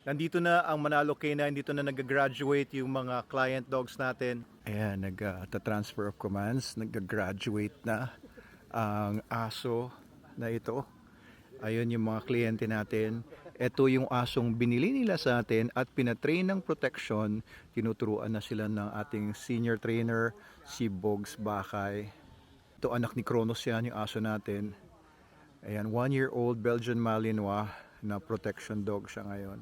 Nandito na ang Manalo K9, dito na nag-graduate yung mga client dogs natin. Ayan, nag-transfer of commands, nag-graduate na ang aso na ito. Ayun yung mga kliyente natin. Ito yung asong binili nila sa atin at pinatrain ng protection. Tinuturuan na sila ng ating senior trainer, si Bogs Bakay. Ito anak ni Kronos yan, yung aso natin. Ayan, 1-year-old Belgian Malinois na protection dog siya ngayon.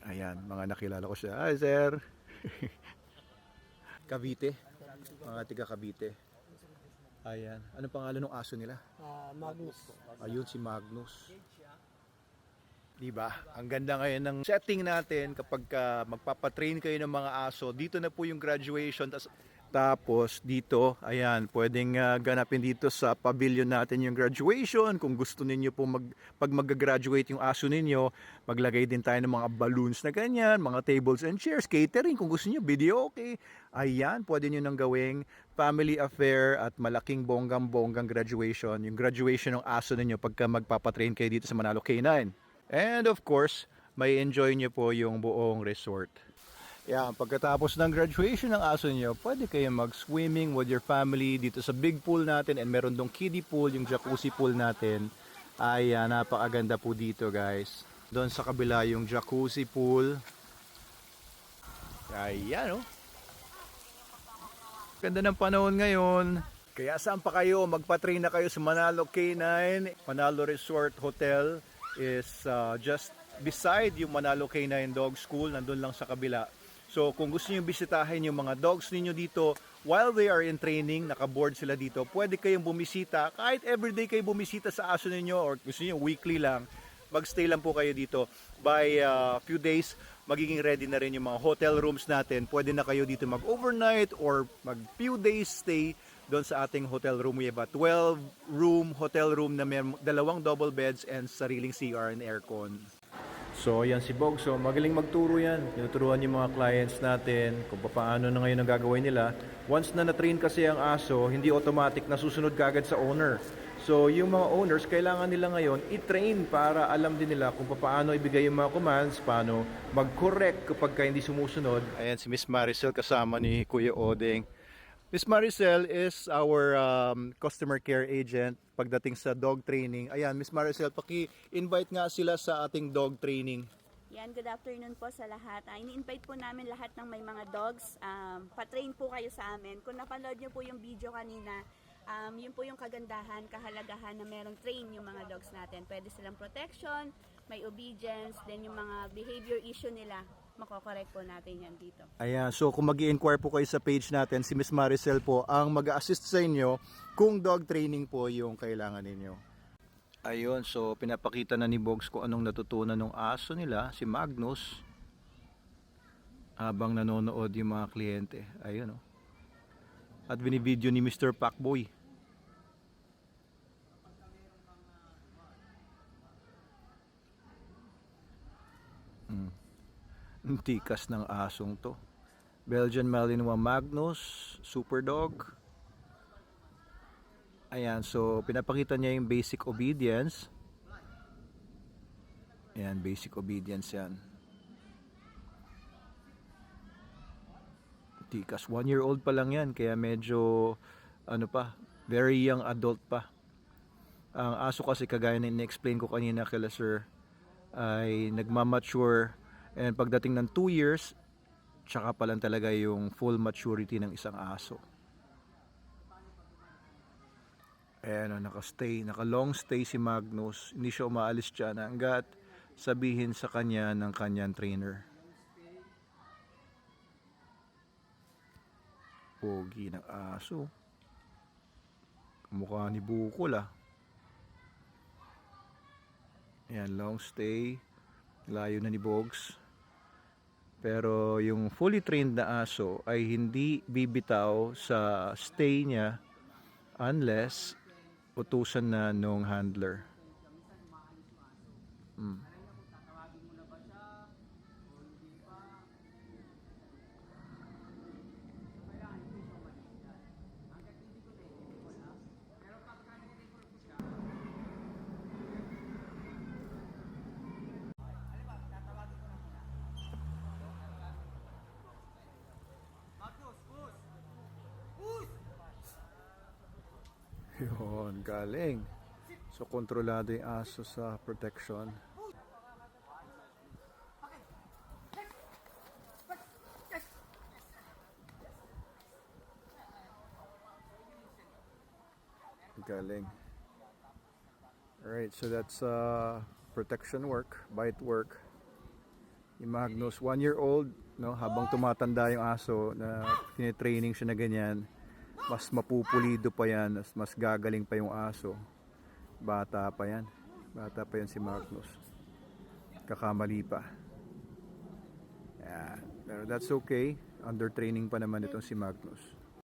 Ayan, mga nakilala ko siya. Hi, sir! Cavite. Mga tiga Cavite. Ayan. Ano pangalan ng aso nila? Magnus. Ayun, si Magnus. Diba? Ang ganda ngayon ng setting natin kapag magpapatrain kayo ng mga aso. Dito na po yung graduation. Tapos dito, ayan, pwedeng ganapin dito sa pavilion natin yung graduation. Kung gusto ninyo po pag mag-graduate yung aso ninyo, maglagay din tayo ng mga balloons na ganyan, mga tables and chairs, catering. Kung gusto niyo video, okay. Ayan, pwede nyo nang gawing family affair at malaking bonggang-bonggang graduation. Yung graduation ng aso ninyo pagka magpapatrain kayo dito sa Manalo K9. And of course, may enjoy nyo po yung buong resort. Yan, pagkatapos ng graduation ng aso nyo, pwede kayo mag-swimming with your family dito sa big pool natin, and meron dong kiddie pool, yung jacuzzi pool natin. Ay, napakaganda po dito, guys. Doon sa kabila yung jacuzzi pool. Ayan, oh. Ganda ng panahon ngayon. Kaya saan pa kayo? Magpa-train na kayo sa Manalo K9. Manalo Resort Hotel is just beside yung Manalo K9 Dog School. Nandun lang sa kabila. So kung gusto niyo bisitahin yung mga dogs ninyo dito while they are in training, naka-board sila dito, pwede kayong bumisita. Kahit everyday kayo bumisita sa aso ninyo or gusto niyo weekly lang, magstay lang po kayo dito. By few days, magiging ready na rin yung mga hotel rooms natin. Pwede na kayo dito mag-overnight or mag-few days stay doon sa ating hotel room. We have a 12-room hotel room na may 2 double beds and sariling CR and aircon. So, yan si Bog. So, magaling magturo yan. Tinuturuan yung mga clients natin kung paano na ngayon ang gagawin nila. Once na na-train kasi ang aso, hindi automatic na susunod kagad sa owner. So, yung mga owners, kailangan nila ngayon i-train para alam din nila kung paano ibigay yung mga commands, paano mag-correct kapag hindi sumusunod. Ayan si Miss Maricel kasama ni Kuya Odeng. Miss Maricel is our customer care agent pagdating sa dog training. Ayan, Miss Maricel, paki-invite nga sila sa ating dog training. Yan, good afternoon po sa lahat. Ini-invite po namin lahat ng may mga dogs. Pa-train po kayo sa amin. Kung napanood nyo po yung video kanina, yun po yung kagandahan, kahalagahan na merong train yung mga dogs natin. Pwede silang protection, may obedience, then yung mga behavior issue nila, makokorek po natin yan dito. Ayan, so kung mag-i-inquire po kayo sa page natin, si Miss Maricel po ang mag-assist sa inyo kung dog training po yung kailangan ninyo. Ayun, so pinapakita na ni Bogs kung anong natutunan ng aso nila, si Magnus, habang nanonood yung mga kliyente. Ayun, oh. At binibideo ni Mr. Pacboy. Ang tikas ng asong to. Belgian Malinois Magnus, super dog. Ayan, so pinapakita niya yung basic obedience. Ayan, basic obedience yan. Tikas, 1-year-old pa lang yan, kaya medyo, ano pa, very young adult pa. Ang aso kasi kagaya na in-explain ko kanina kila sir, ay nagmamature, and pagdating ng 2 years, tsaka pa lang talaga yung full maturity ng isang aso. Ayan, naka-long stay si Magnus. Hindi siya umaalis dyan hanggat sabihin sa kanya ng kanyang trainer. Pogi ng aso. Mukha ni Bukol ah. Ayan, long stay. Layo na ni Bogs. Pero yung fully trained na aso ay hindi bibitaw sa stay niya unless utusan na nung handler. Yun, galing. So, kontrolado yung aso sa protection. Galing. Alright, so that's protection work, bite work. Yung Magnus, 1-year-old, no, habang tumatanda yung aso na tinitraining siya na ganyan, mas mapupulido pa yan, mas gagaling pa yung aso. Bata pa yan. Bata pa yan si Magnus. Kakamali pa. Yan. Pero that's okay. Under training pa naman itong si Magnus.